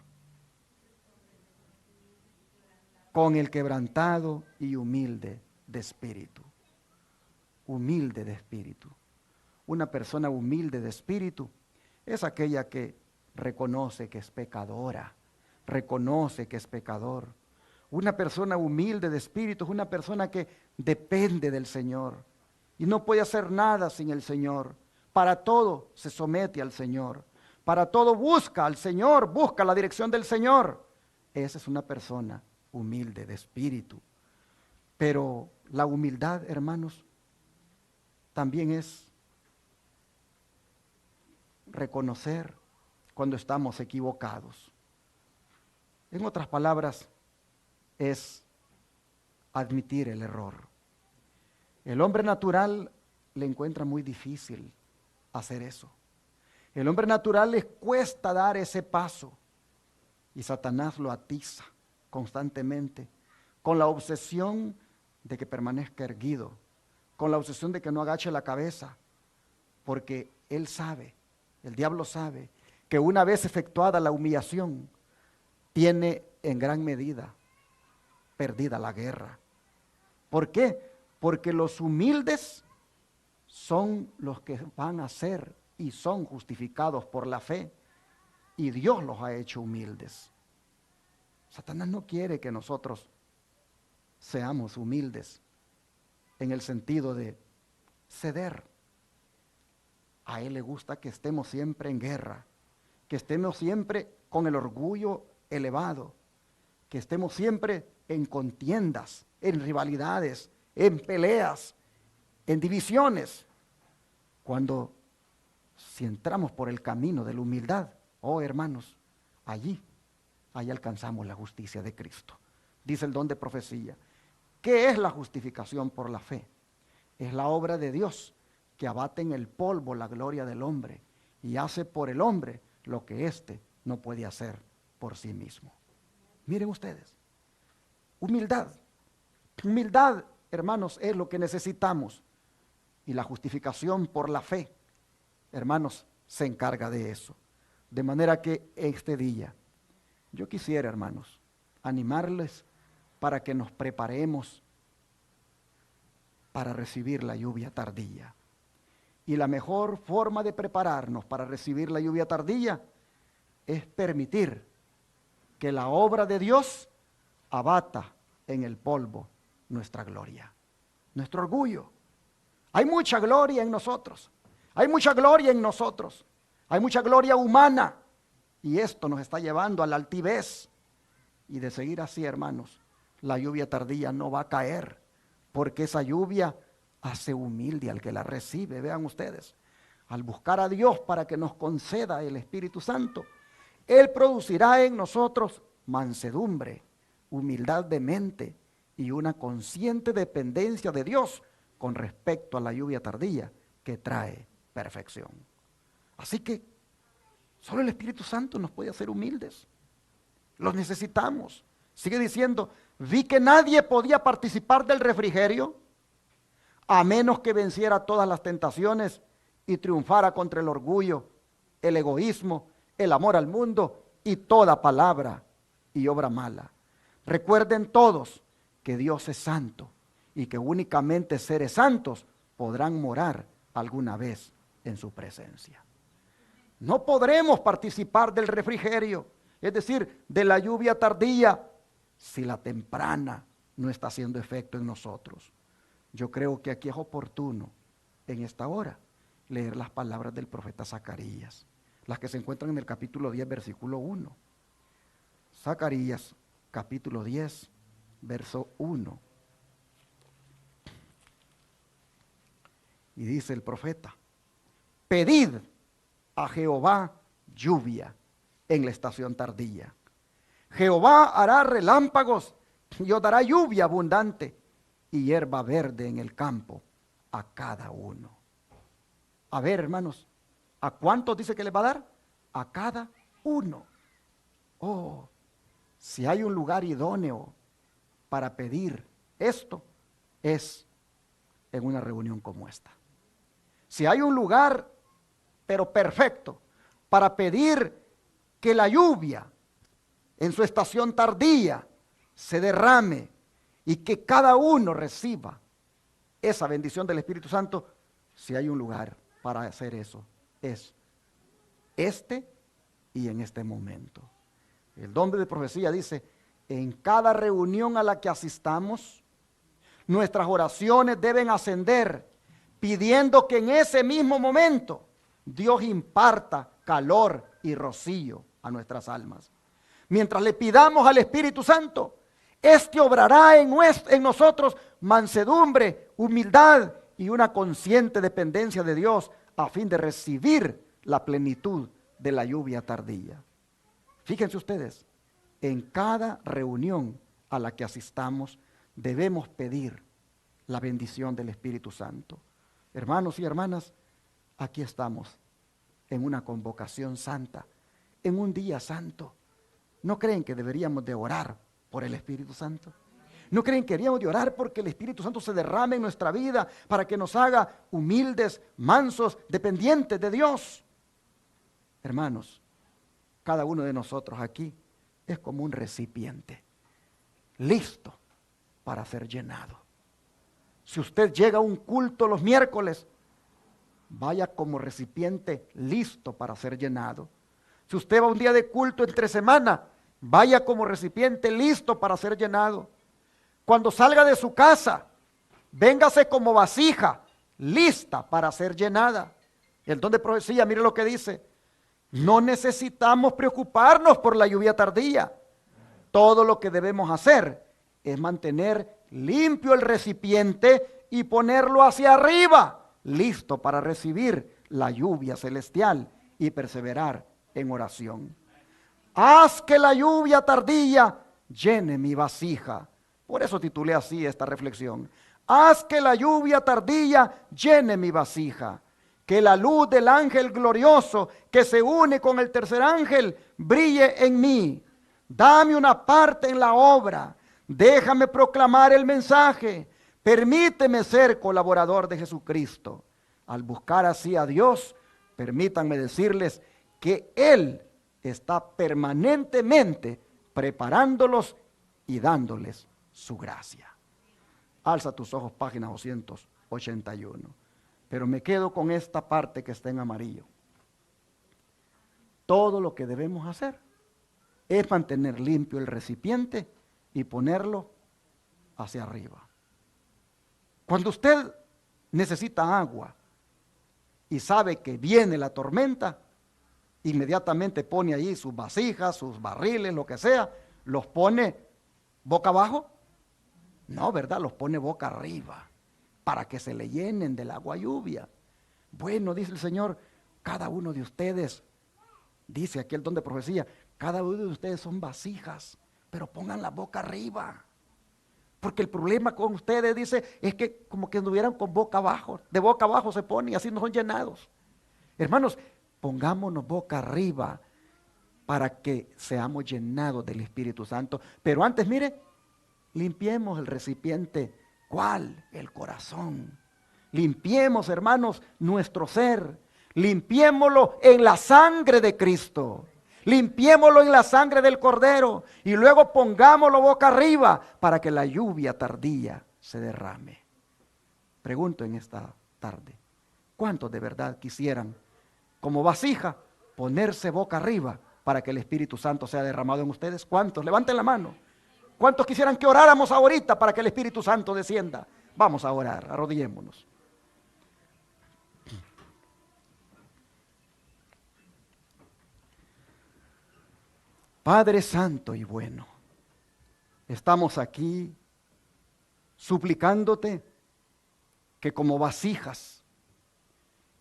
Con el quebrantado y humilde de espíritu. Humilde de espíritu. Una persona humilde de espíritu es aquella que reconoce que es pecadora, reconoce que es pecador. Una persona humilde de espíritu es una persona que depende del Señor y no puede hacer nada sin el Señor. Para todo se somete al Señor. Para todo busca al Señor, busca la dirección del Señor. Esa es una persona humilde de espíritu. Pero la humildad, hermanos, también es reconocer cuando estamos equivocados. En otras palabras, es admitir el error. El hombre natural le encuentra muy difícil hacer eso. El hombre natural le cuesta dar ese paso y Satanás lo atiza constantemente con la obsesión de que permanezca erguido, con la obsesión de que no agache la cabeza, porque él sabe, el diablo sabe, que una vez efectuada la humillación, tiene en gran medida perdida la guerra. ¿Por qué? Porque los humildes son los que van a ser y son justificados por la fe, y Dios los ha hecho humildes. Satanás no quiere que nosotros seamos humildes en el sentido de ceder. A él le gusta que estemos siempre en guerra, que estemos siempre con el orgullo elevado, que estemos siempre en contiendas, en rivalidades, en peleas, en divisiones. Cuando si entramos por el camino de la humildad, oh hermanos, allí alcanzamos la justicia de Cristo. Dice el don de profecía. ¿Qué es la justificación por la fe? Es la obra de Dios que abate en el polvo la gloria del hombre y hace por el hombre lo que éste no puede hacer por sí mismo. Miren ustedes, humildad. Humildad, hermanos, es lo que necesitamos. Y la justificación por la fe, hermanos, se encarga de eso. De manera que este día, yo quisiera, hermanos, animarles para que nos preparemos para recibir la lluvia tardía. Y la mejor forma de prepararnos para recibir la lluvia tardía es permitir que la obra de Dios abata en el polvo nuestra gloria, nuestro orgullo. Hay mucha gloria en nosotros, hay mucha gloria en nosotros, hay mucha gloria humana, y esto nos está llevando a la altivez. Y de seguir así, hermanos, la lluvia tardía no va a caer, porque esa lluvia hace humilde al que la recibe. Vean ustedes, al buscar a Dios para que nos conceda el Espíritu Santo, Él producirá en nosotros mansedumbre, humildad de mente y una consciente dependencia de Dios con respecto a la lluvia tardía que trae perfección. Así que solo el Espíritu Santo nos puede hacer humildes. Los necesitamos. Sigue diciendo, vi que nadie podía participar del refrigerio a menos que venciera todas las tentaciones y triunfara contra el orgullo, el egoísmo, el amor al mundo y toda palabra y obra mala. Recuerden todos que Dios es santo y que únicamente seres santos podrán morar alguna vez en su presencia. No podremos participar del refrigerio, es decir, de la lluvia tardía, si la temprana no está haciendo efecto en nosotros. Yo creo que aquí es oportuno, en esta hora, leer las palabras del profeta Zacarías, las que se encuentran en el capítulo 10, versículo 1. Zacarías, capítulo 10, verso 1. Y dice el profeta, pedid a Jehová lluvia en la estación tardía. Jehová hará relámpagos y os dará lluvia abundante y hierba verde en el campo a cada uno. A ver, hermanos, ¿a cuántos dice que les va a dar? A cada uno. Oh, si hay un lugar idóneo para pedir esto, es en una reunión como esta. Si hay un lugar, pero perfecto, para pedir que la lluvia en su estación tardía se derrame y que cada uno reciba esa bendición del Espíritu Santo, si hay un lugar para hacer eso, es este y en este momento. El don de profecía dice, en cada reunión a la que asistamos, nuestras oraciones deben ascender, pidiendo que en ese mismo momento Dios imparta calor y rocío a nuestras almas. Mientras le pidamos al Espíritu Santo, este obrará en nosotros mansedumbre, humildad y una consciente dependencia de Dios a fin de recibir la plenitud de la lluvia tardía. Fíjense ustedes, en cada reunión a la que asistamos debemos pedir la bendición del Espíritu Santo. Hermanos y hermanas, aquí estamos en una convocación santa, en un día santo. ¿No creen que deberíamos de orar por el Espíritu Santo? ¿No creen que deberíamos de orar porque el Espíritu Santo se derrame en nuestra vida para que nos haga humildes, mansos, dependientes de Dios? Hermanos, cada uno de nosotros aquí es como un recipiente, listo para ser llenado. Si usted llega a un culto los miércoles, vaya como recipiente listo para ser llenado. Si usted va a un día de culto entre semana, vaya como recipiente listo para ser llenado. Cuando salga de su casa, véngase como vasija lista para ser llenada. El don de profecía, mire lo que dice. No necesitamos preocuparnos por la lluvia tardía. Todo lo que debemos hacer es mantener limpio el recipiente y ponerlo hacia arriba, listo para recibir la lluvia celestial y perseverar en oración. Haz que la lluvia tardía llene mi vasija. Por eso titulé así esta reflexión. Haz que la lluvia tardía llene mi vasija. Que la luz del ángel glorioso que se une con el tercer ángel brille en mí. Dame una parte en la obra. Déjame proclamar el mensaje. Permíteme ser colaborador de Jesucristo. Al buscar así a Dios, permítanme decirles que Él está permanentemente preparándolos y dándoles su gracia. Alza tus ojos, página 281. Pero me quedo con esta parte que está en amarillo. Todo lo que debemos hacer es mantener limpio el recipiente y ponerlo hacia arriba. Cuando usted necesita agua y sabe que viene la tormenta, inmediatamente pone allí sus vasijas, sus barriles, lo que sea, los pone boca abajo. No, ¿verdad? Los pone boca arriba para que se le llenen del agua lluvia. Bueno, dice el Señor, cada uno de ustedes, dice aquí el don de profecía, cada uno de ustedes son vasijas, pero pongan la boca arriba. Porque el problema con ustedes, dice, es que como que anduvieran con boca abajo, de boca abajo se ponen y así no son llenados. Hermanos, pongámonos boca arriba para que seamos llenados del Espíritu Santo. Pero antes, mire, limpiemos el recipiente. ¿Cuál? El corazón. Limpiemos, hermanos, nuestro ser. Limpiémoslo en la sangre de Cristo. Limpiémoslo en la sangre del Cordero. Y luego pongámoslo boca arriba para que la lluvia tardía se derrame. Pregunto en esta tarde, ¿cuántos de verdad quisieran, como vasija, ponerse boca arriba para que el Espíritu Santo sea derramado en ustedes? ¿Cuántos? Levanten la mano. ¿Cuántos quisieran que oráramos ahorita para que el Espíritu Santo descienda? Vamos a orar, arrodillémonos. Padre Santo y bueno, estamos aquí suplicándote que como vasijas,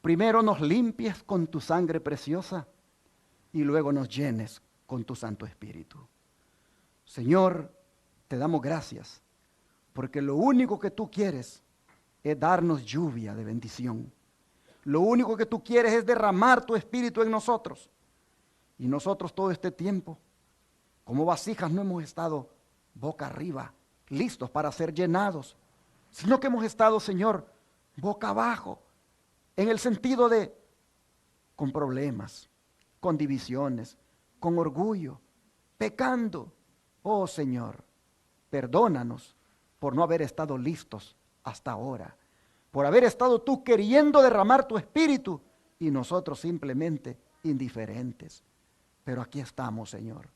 primero nos limpies con tu sangre preciosa y luego nos llenes con tu Santo Espíritu. Señor, te damos gracias, porque lo único que tú quieres es darnos lluvia de bendición. Lo único que tú quieres es derramar tu espíritu en nosotros. Y nosotros todo este tiempo, como vasijas, no hemos estado boca arriba, listos para ser llenados, sino que hemos estado, Señor, boca abajo, en el sentido de con problemas, con divisiones, con orgullo, pecando. Oh Señor, perdónanos por no haber estado listos hasta ahora, por haber estado tú queriendo derramar tu espíritu y nosotros simplemente indiferentes. Pero aquí estamos, Señor,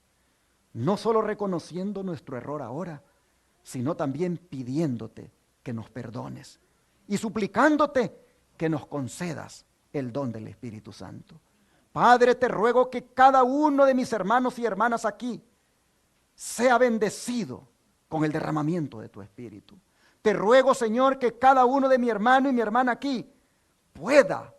no solo reconociendo nuestro error ahora, sino también pidiéndote que nos perdones y suplicándote que nos concedas el don del Espíritu Santo. Padre, te ruego que cada uno de mis hermanos y hermanas aquí sea bendecido con el derramamiento de tu Espíritu. Te ruego, Señor, que cada uno de mi hermano y mi hermana aquí pueda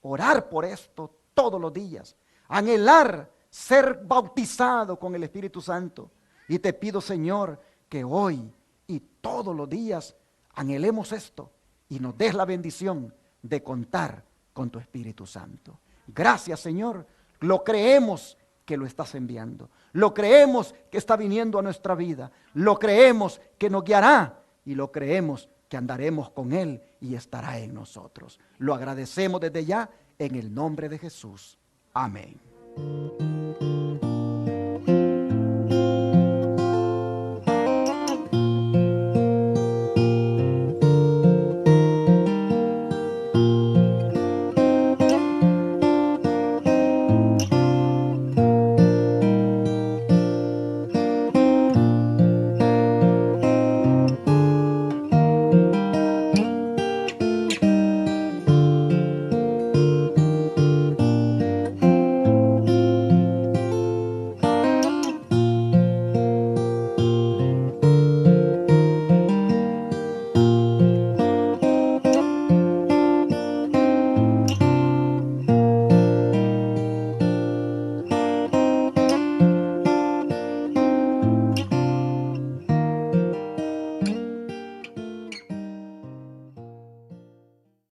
orar por esto todos los días, anhelar ser bautizado con el Espíritu Santo. Y te pido, Señor, que hoy y todos los días anhelemos esto y nos des la bendición de contar con tu Espíritu Santo. Gracias, Señor, lo creemos que lo estás enviando, lo creemos que está viniendo a nuestra vida, lo creemos que nos guiará y lo creemos que andaremos con Él y estará en nosotros. Lo agradecemos desde ya en el nombre de Jesús. Amén.